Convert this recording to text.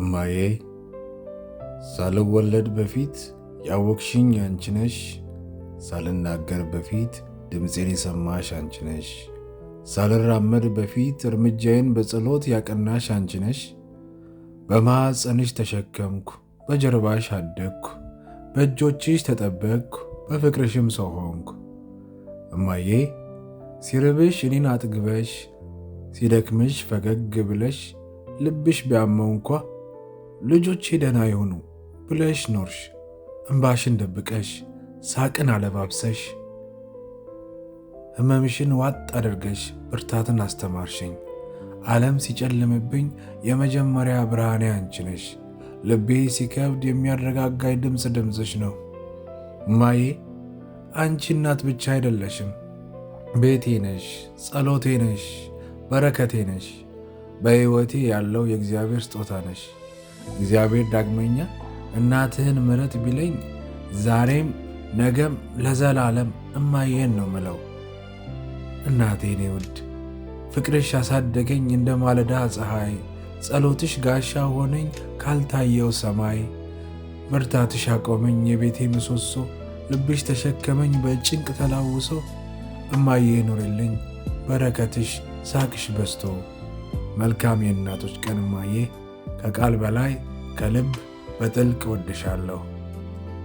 እማዬ ሳልወለድ በፊት ያወቅሽኝ አንቺ ነሽ። ሳልናገር በፊት ድምፄን የሰማሽ አንቺ ነሽ። ሳልራመድ በፊት እርምጃዬን በጸሎት ያቀናሽ አንቺ ነሽ። በማኅፀንሽ ተሸከምኩ፣ በጀርባሽ አደግኩ፣ በእጆችሽ ተጠበቅኩ፣ በፍቅርሽም ሰው ሆንኩ። እማዬ ሲርብሽ እኔን አጥግበሽ፣ ሲደክምሽ ፈገግ ብለሽ፣ ልብሽ ቢያመው እንኳ ልጆቼ ደህና ይሁኑ ብለሽ ኖርሽ። እንባሽን ደብቀሽ ሳቅን አለባብሰሽ፣ ሕመምሽን ዋጥ አድርገሽ ብርታትን አስተማርሽኝ። ዓለም ሲጨልምብኝ የመጀመሪያ ብርሃኔ አንቺ ነሽ። ልቤ ሲከብድ የሚያረጋጋኝ ድምፅሽ ነው። እማዬ አንቺ እናት ብቻ አይደለሽም፣ ቤቴ ነሽ፣ ጸሎቴ ነሽ፣ በረከቴ ነሽ። በሕይወቴ ያለው የእግዚአብሔር ስጦታ ነሽ። እግዚአብሔር ዳግመኛ እናትህን ምሕረት ቢለኝ ዛሬም ነገም ለዘላለም እማዬን ነው ምለው። እናቴ እኔ ውድ ፍቅርሽ ያሳደገኝ እንደ ማለዳ ፀሐይ፣ ጸሎትሽ ጋሻ ሆነኝ ካልታየው ሰማይ። ብርታትሽ አቆመኝ የቤቴ ምሰሶ፣ ልብሽ ተሸከመኝ በጭንቅ ተላውሶ። እማዬ ኑሪልኝ በረከትሽ ሳቅሽ በዝቶ። መልካም የእናቶች ቀን እማዬ፣ ከቃል በላይ ከልብ በጥልቅ እወድሻለሁ።